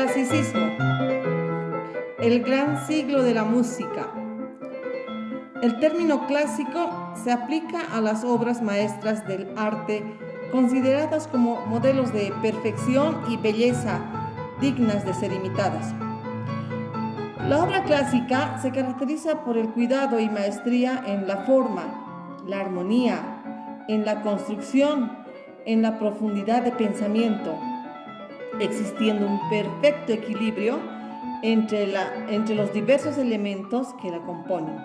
Clasicismo, el gran siglo de la música. El término clásico se aplica a las obras maestras del arte consideradas como modelos de perfección y belleza dignas de ser imitadas. La obra clásica se caracteriza por el cuidado y maestría en la forma, la armonía, en la construcción, en la profundidad de pensamiento, existiendo un perfecto equilibrio entre los diversos elementos que la componen.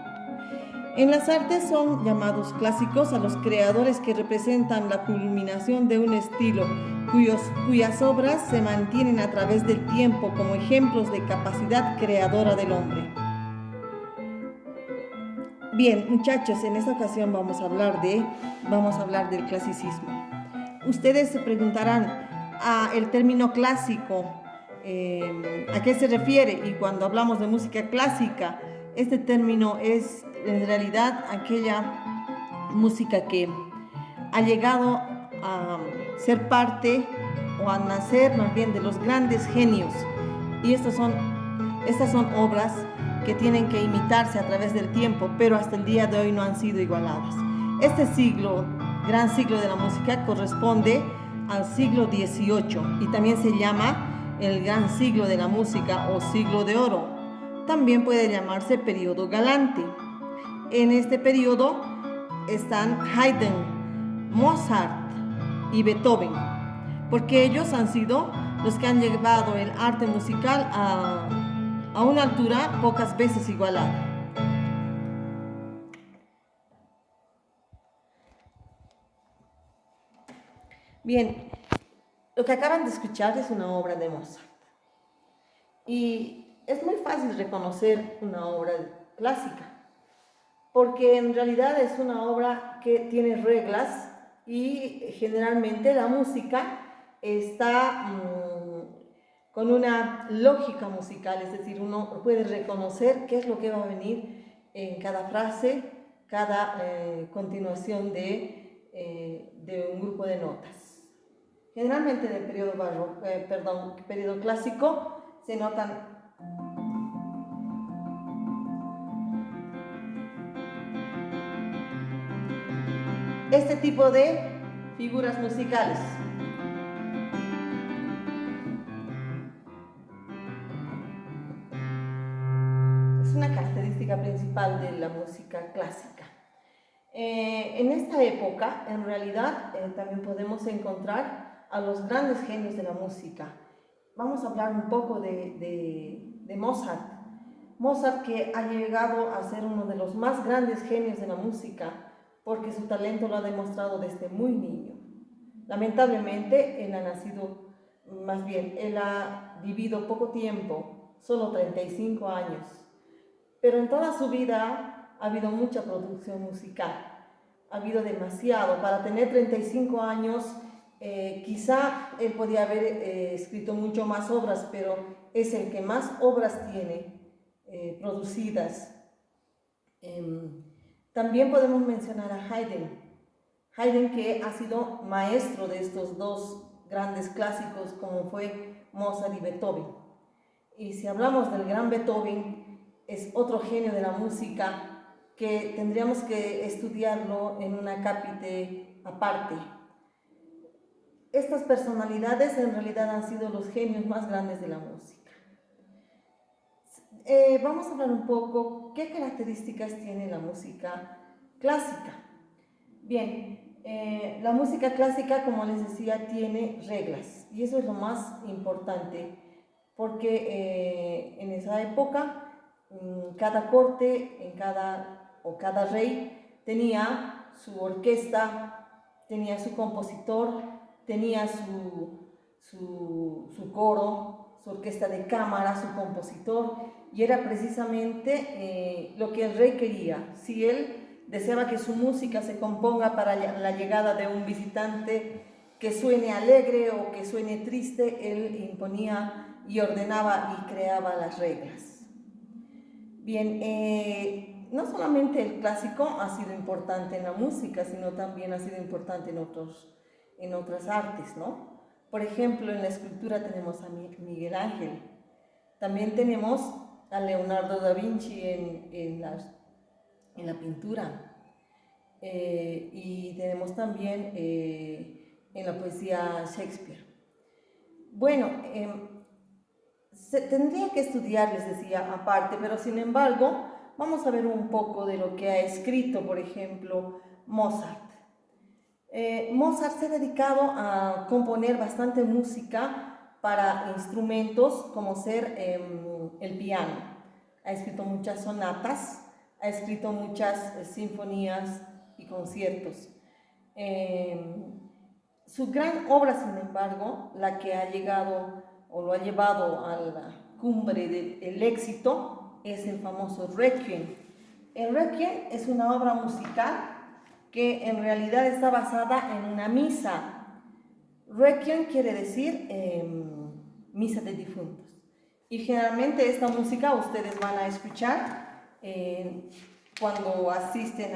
En las artes son llamados clásicos a los creadores que representan la culminación de un estilo cuyas obras se mantienen a través del tiempo como ejemplos de capacidad creadora del hombre. Bien, muchachos, en esta ocasión vamos a hablar del clasicismo. Ustedes se preguntarán, el término clásico, ¿a qué se refiere? Y cuando hablamos de música clásica, este término es en realidad aquella música que ha llegado a ser parte o a nacer más bien de los grandes genios. Y estas son obras que tienen que imitarse a través del tiempo, pero hasta el día de hoy no han sido igualadas. Este siglo, gran siglo de la música, corresponde al siglo XVIII y también se llama el gran siglo de la música o siglo de oro. También puede llamarse periodo galante. En este periodo están Haydn, Mozart y Beethoven, porque ellos han sido los que han llevado el arte musical a una altura pocas veces igualada. Bien, lo que acaban de escuchar es una obra de Mozart. Y es muy fácil reconocer una obra clásica, porque en realidad es una obra que tiene reglas y generalmente la música está con una lógica musical, es decir, uno puede reconocer qué es lo que va a venir en cada frase, cada continuación de un grupo de notas. Generalmente en el periodo clásico se notan este tipo de figuras musicales. Es una característica principal de la música clásica. En esta época, en realidad, también podemos encontrar a los grandes genios de la música. Vamos a hablar un poco de Mozart. Mozart, que ha llegado a ser uno de los más grandes genios de la música, porque su talento lo ha demostrado desde muy niño. Lamentablemente, él ha vivido poco tiempo, solo 35 años, pero en toda su vida ha habido mucha producción musical, ha habido demasiado. Para tener 35 años, quizá él podía haber escrito mucho más obras, pero es el que más obras tiene producidas. También podemos mencionar a Haydn, que ha sido maestro de estos dos grandes clásicos como fue Mozart y Beethoven. Y si hablamos del gran Beethoven, es otro genio de la música que tendríamos que estudiarlo en una cápite aparte. Estas personalidades en realidad han sido los genios más grandes de la música. Vamos a hablar un poco qué características tiene la música clásica. Bien, la música clásica, como les decía, tiene reglas y eso es lo más importante, porque en esa época cada corte, cada rey tenía su orquesta, tenía su compositor, tenía su coro, su orquesta de cámara, su compositor, y era precisamente lo que el rey quería. Si él deseaba que su música se componga para la llegada de un visitante, que suene alegre o que suene triste, él imponía y ordenaba y creaba las reglas. Bien, no solamente el clásico ha sido importante en la música, sino también ha sido importante en otras artes, ¿no? Por ejemplo, en la escultura tenemos a Miguel Ángel, También tenemos a Leonardo da Vinci en la pintura. Y tenemos también en la poesía Shakespeare. Bueno, tendría que estudiar, les decía, aparte, pero sin embargo, vamos a ver un poco de lo que ha escrito, por ejemplo, Mozart. Mozart se ha dedicado a componer bastante música para instrumentos como ser el piano. Ha escrito muchas sonatas, ha escrito muchas sinfonías y conciertos. Su gran obra, sin embargo, la que ha llegado o lo ha llevado a la cumbre del éxito, es el famoso Requiem. El Requiem es una obra musical que en realidad está basada en una misa. Requiem quiere decir misa de difuntos. Y generalmente esta música ustedes van a escuchar cuando asisten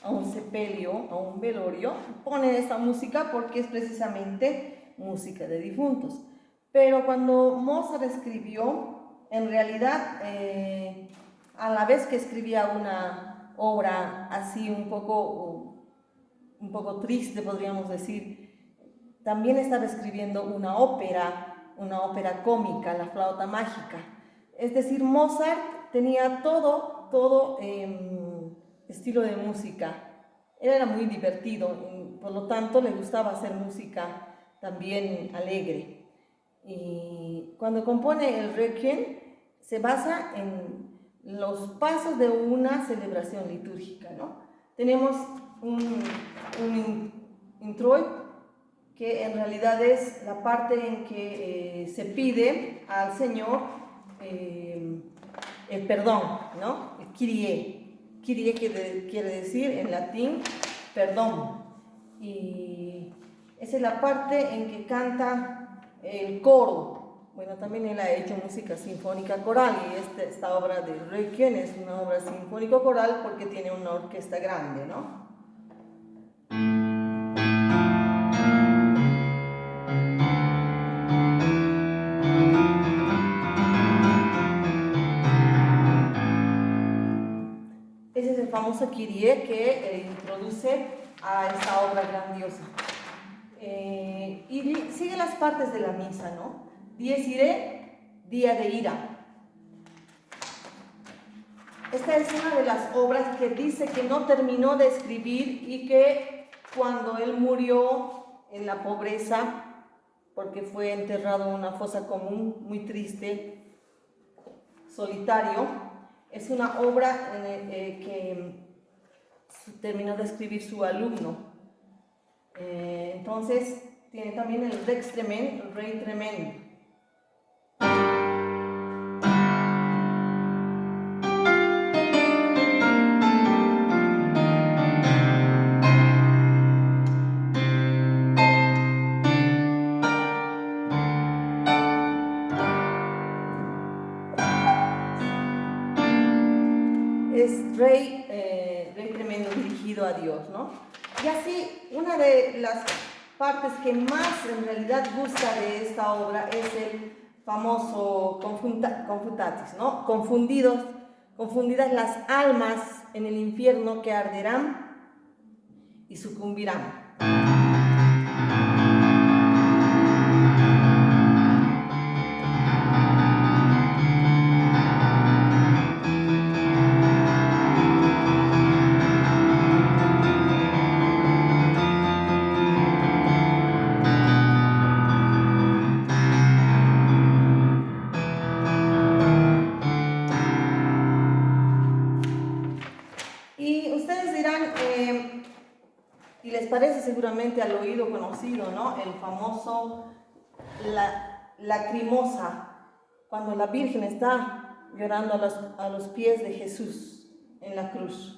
a un sepelio, a un velorio, ponen esta música porque es precisamente música de difuntos. Pero cuando Mozart escribió, en realidad, a la vez que escribía una obra así un poco triste, podríamos decir, también estaba escribiendo una ópera cómica, La flauta mágica. Es decir, Mozart tenía todo estilo de música. Él era muy divertido, por lo tanto le gustaba hacer música también alegre. Y cuando compone el Requiem se basa en los pasos de una celebración litúrgica, ¿no? Tenemos un introit, que en realidad es la parte en que se pide al Señor el perdón, ¿no? El Kyrie. Kyrie quiere decir en latín perdón. Y esa es la parte en que canta el coro. Bueno, también él ha hecho música sinfónica coral, y esta obra de Requiem es una obra sinfónico coral porque tiene una orquesta grande, ¿no? Ese es el famoso Kyrie que introduce a esta obra grandiosa. Y sigue las partes de la misa, ¿no? Dies irae, día de ira. Esta es una de las obras que dice que no terminó de escribir y que cuando él murió en la pobreza, porque fue enterrado en una fosa común, muy triste, solitario, es una obra que terminó de escribir su alumno. Entonces tiene también el Rex Tremendo, el Rey Tremendo. Es Rey Tremendo dirigido a Dios, ¿no? Y así, una de las partes que más en realidad gusta de esta obra es el famoso Confutatis, ¿no? Confundidas las almas en el infierno que arderán y sucumbirán. Y ustedes dirán, y les parece seguramente al oído conocido, ¿no? El famoso lacrimosa, cuando la Virgen está llorando a los pies de Jesús en la cruz.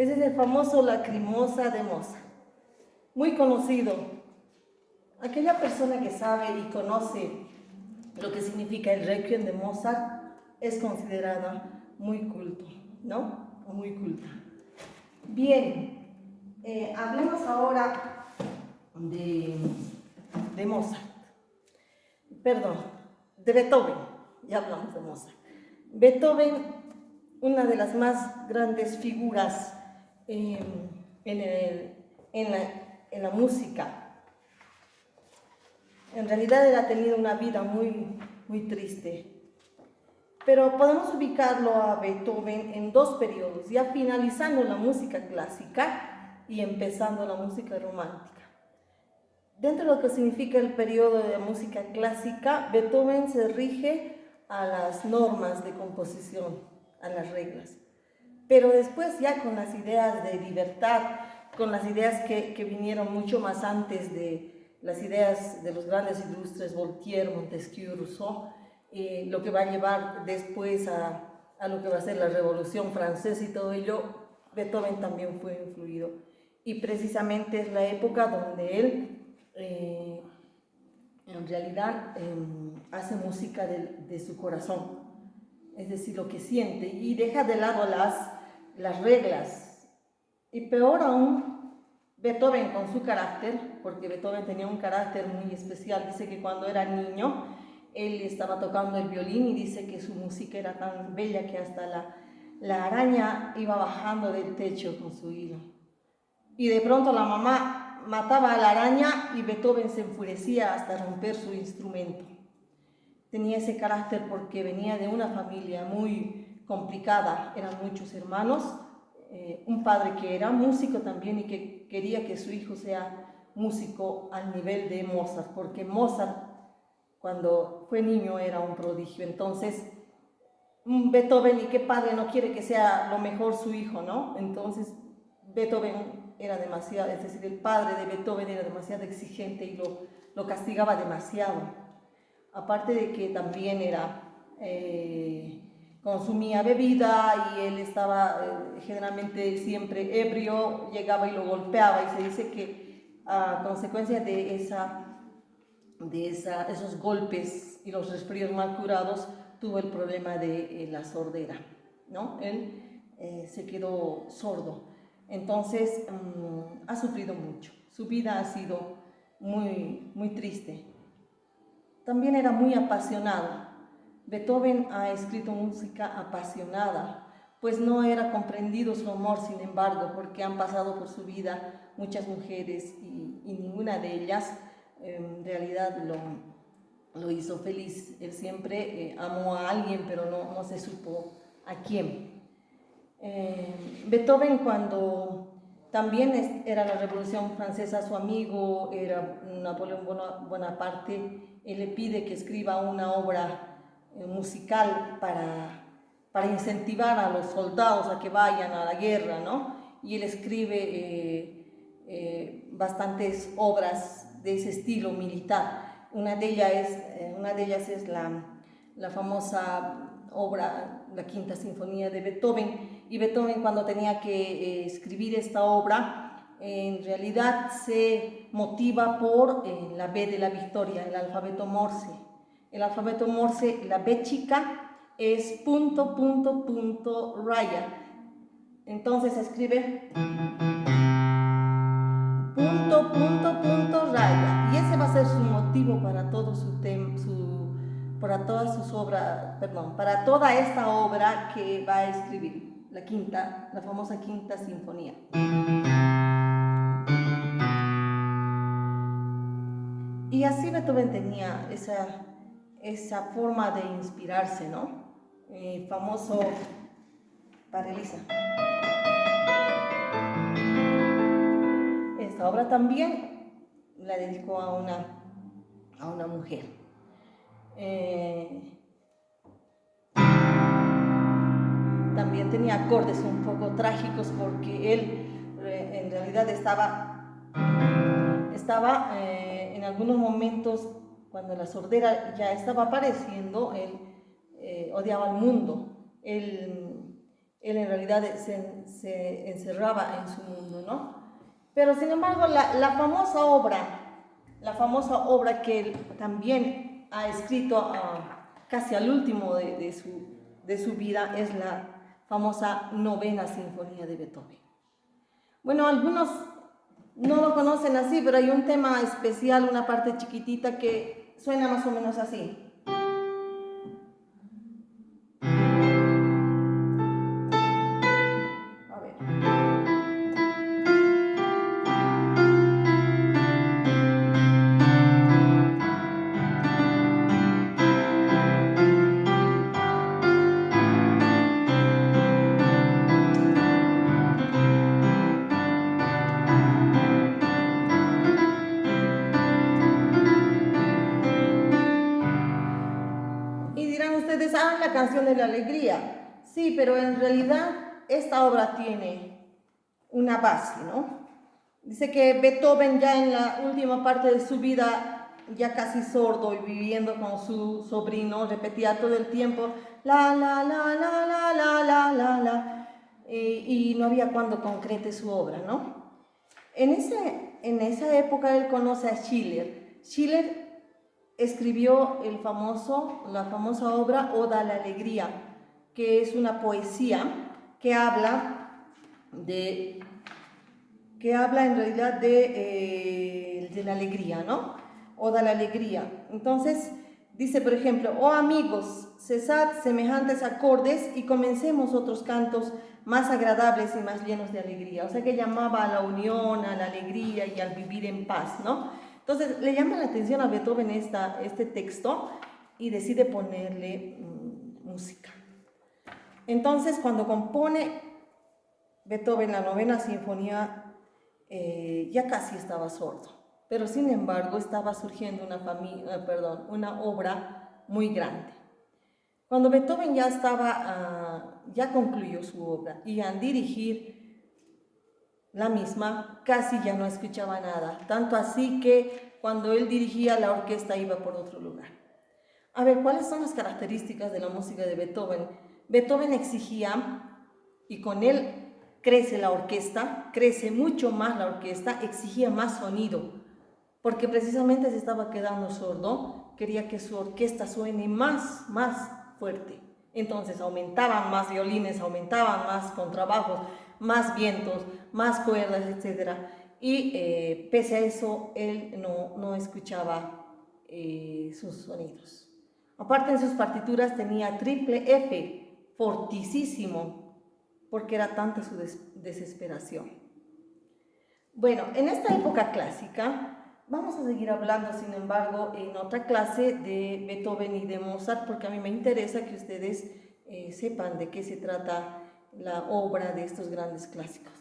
Ese es el famoso Lacrimosa de Mozart, muy conocido. Aquella persona que sabe y conoce lo que significa el Requiem de Mozart es considerada muy culto, ¿no? O muy culta. Bien, hablemos ahora de Mozart. Perdón, de Beethoven. Ya hablamos de Mozart. Beethoven, una de las más grandes figuras en la música. En realidad él ha tenido una vida muy triste. Pero podemos ubicarlo a Beethoven en dos periodos, ya finalizando la música clásica y empezando la música romántica. Dentro de lo que significa el periodo de la música clásica, Beethoven se rige a las normas de composición, a las reglas. Pero después ya con las ideas de libertad, con las ideas que vinieron mucho más antes de las ideas de los grandes ilustres, Voltaire, Montesquieu, Rousseau, lo que va a llevar después a lo que va a ser la Revolución Francesa y todo ello, Beethoven también fue influido. Y precisamente es la época donde él, en realidad, hace música de su corazón, es decir, lo que siente, y deja de lado las reglas. Y peor aún, Beethoven con su carácter, porque Beethoven tenía un carácter muy especial. Dice que cuando era niño, él estaba tocando el violín y dice que su música era tan bella que hasta la araña iba bajando del techo con su hilo. Y de pronto la mamá mataba a la araña y Beethoven se enfurecía hasta romper su instrumento. Tenía ese carácter porque venía de una familia muy complicada, eran muchos hermanos, un padre que era músico también y que quería que su hijo sea músico al nivel de Mozart, porque Mozart cuando fue niño era un prodigio. Entonces Beethoven, ¿y qué padre no quiere que sea lo mejor su hijo, no? Entonces Beethoven era demasiado, es decir, el padre de Beethoven era demasiado exigente y lo castigaba demasiado. Aparte de que también consumía bebida y él estaba generalmente siempre ebrio, llegaba y lo golpeaba, y se dice que a consecuencia de esos golpes y los resfríos mal curados tuvo el problema de la sordera, ¿no? Él se quedó sordo. Entonces ha sufrido mucho, su vida ha sido muy triste. También era muy apasionado. Beethoven ha escrito música apasionada, pues no era comprendido su amor, sin embargo, porque han pasado por su vida muchas mujeres y ninguna de ellas en realidad lo hizo feliz. Él siempre amó a alguien, pero no se supo a quién. Beethoven, cuando también era la Revolución Francesa, su amigo era Napoleón Bonaparte, él le pide que escriba una obra musical para incentivar a los soldados a que vayan a la guerra, ¿no? Y él escribe bastantes obras de ese estilo militar. Una de ellas es la famosa obra, la Quinta Sinfonía de Beethoven. Y Beethoven, cuando tenía que escribir esta obra, en realidad se motiva por la B de la victoria, el alfabeto Morse. El alfabeto Morse, la B chica, es punto, punto, punto, raya. Entonces se escribe punto, punto, punto, raya. Y ese va a ser su motivo para todo para todas sus obras, perdón, para toda esta obra que va a escribir, la famosa Quinta Sinfonía. Y así Beethoven tenía esa forma de inspirarse, ¿no? El famoso para Elisa. Esta obra también la dedicó a una mujer. También tenía acordes un poco trágicos porque él en realidad estaba en algunos momentos, cuando la sordera ya estaba apareciendo, él odiaba al mundo. Él él en realidad se encerraba en su mundo, ¿no? Pero sin embargo, la famosa obra que él también ha escrito casi al último de su vida es la famosa Novena Sinfonía de Beethoven. Bueno, algunos no lo conocen así, pero hay un tema especial, una parte chiquitita que suena más o menos así. A ver. Y dirán ustedes, la canción de la alegría. Sí, pero en realidad esta obra tiene una base, ¿no? Dice que Beethoven ya en la última parte de su vida, ya casi sordo y viviendo con su sobrino, repetía todo el tiempo la, la, la, la, la, la, la, la, la, y no había cuando concrete su obra, ¿no? En esa época él conoce a Schiller. Schiller escribió la famosa obra Oda a la Alegría, que es una poesía que habla en realidad de la alegría, ¿no? Oda a la alegría. Entonces dice, por ejemplo, oh amigos, cesad semejantes acordes y comencemos otros cantos más agradables y más llenos de alegría. O sea que llamaba a la unión, a la alegría y al vivir en paz, ¿no? Entonces le llama la atención a Beethoven este texto y decide ponerle música. Entonces cuando compone Beethoven la Novena Sinfonía, ya casi estaba sordo, pero sin embargo estaba surgiendo una obra muy grande. Cuando Beethoven ya concluyó su obra y al dirigir la misma, casi ya no escuchaba nada, tanto así que cuando él dirigía la orquesta iba por otro lugar. A ver, ¿cuáles son las características de la música de Beethoven? Beethoven exigía, y con él crece mucho más la orquesta, exigía más sonido, porque precisamente se estaba quedando sordo, quería que su orquesta suene más fuerte. Entonces aumentaban más violines, aumentaban más contrabajos, más vientos, más cuerdas, etc. Y pese a eso, él no escuchaba sus sonidos. Aparte, en sus partituras tenía triple F, fortísimo, porque era tanta su desesperación. Bueno, en esta época clásica, vamos a seguir hablando, sin embargo, en otra clase de Beethoven y de Mozart, porque a mí me interesa que ustedes sepan de qué se trata la obra de estos grandes clásicos.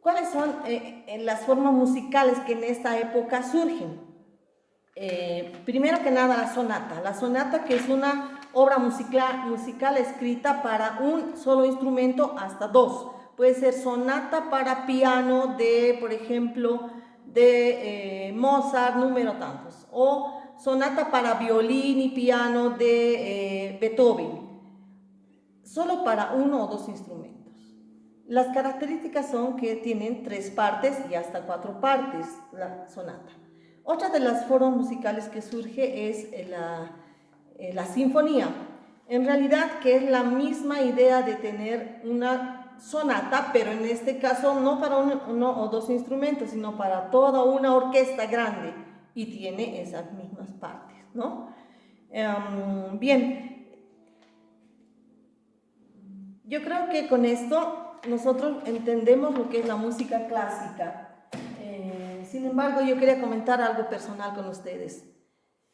¿Cuáles son las formas musicales que en esta época surgen? Primero que nada, la sonata, que es una obra musical escrita para un solo instrumento hasta dos. Puede ser sonata para piano por ejemplo, de Mozart, número tantos, o sonata para violín y piano de Beethoven, solo para uno o dos instrumentos. Las características son que tienen 3 partes y hasta 4 partes la sonata. Otra de las formas musicales que surge es la sinfonía, en realidad que es la misma idea de tener una sonata, pero en este caso no para uno o dos instrumentos, sino para toda una orquesta grande, y tiene esas mismas partes, ¿no? Bien, yo creo que con esto nosotros entendemos lo que es la música clásica. Sin embargo, yo quería comentar algo personal con ustedes.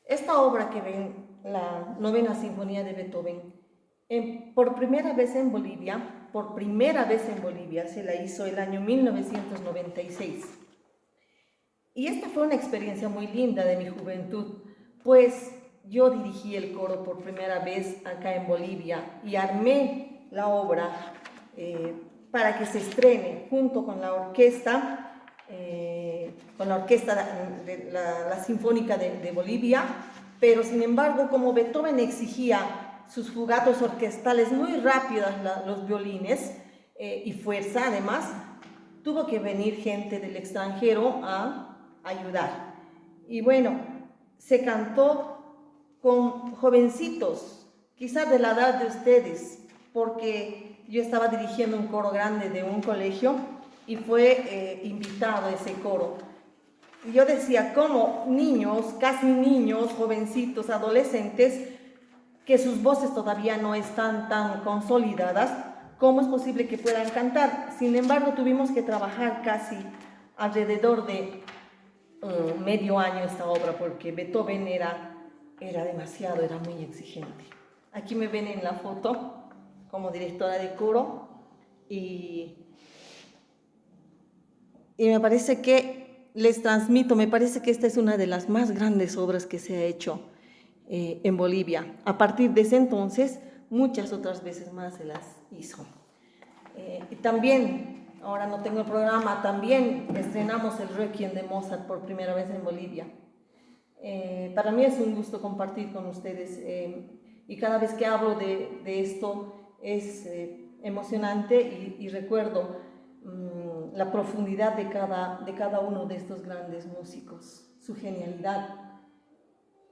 Esta obra que ven, la Novena Sinfonía de Beethoven, por primera vez en Bolivia, se la hizo el año 1996. Y esta fue una experiencia muy linda de mi juventud, pues yo dirigí el coro por primera vez acá en Bolivia y armé la obra para que se estrene junto con la orquesta, de la Sinfónica de Bolivia, pero sin embargo, como Beethoven exigía sus fugatos orquestales muy rápidas, los violines, y fuerza además, tuvo que venir gente del extranjero a ayudar. Y bueno, se cantó con jovencitos, quizás de la edad de ustedes, porque yo estaba dirigiendo un coro grande de un colegio y fue invitado ese coro. Y yo decía, como niños, casi niños, jovencitos, adolescentes, que sus voces todavía no están tan consolidadas, ¿cómo es posible que puedan cantar? Sin embargo, tuvimos que trabajar casi alrededor de medio año esta obra, porque Beethoven era demasiado, era muy exigente. Aquí me ven en la foto como directora de coro y me parece que les transmito, me parece que esta es una de las más grandes obras que se ha hecho en Bolivia. A partir de ese entonces, muchas otras veces más se las hizo. Y también, ahora no tengo el programa, también estrenamos el Requiem de Mozart por primera vez en Bolivia. Para mí es un gusto compartir con ustedes y cada vez que hablo de esto es emocionante y recuerdo la profundidad de cada uno de estos grandes músicos, su genialidad.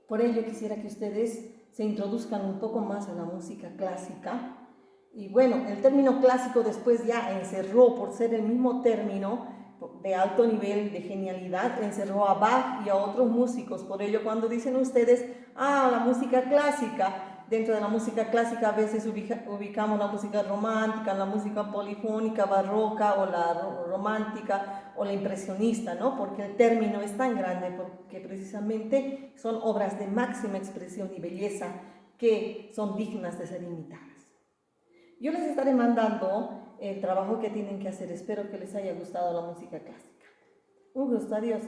Por ello quisiera que ustedes se introduzcan un poco más a la música clásica. Y bueno, el término clásico después ya encerró, por ser el mismo término de alto nivel de genialidad, encerró a Bach y a otros músicos. Por ello, cuando dicen ustedes, la música clásica, dentro de la música clásica a veces ubicamos la música romántica, la música polifónica, barroca, o la romántica, o la impresionista, ¿no? Porque el término es tan grande, porque precisamente son obras de máxima expresión y belleza que son dignas de ser imitadas. Yo les estaré mandando el trabajo que tienen que hacer. Espero que les haya gustado la música clásica. Un gusto, adiós.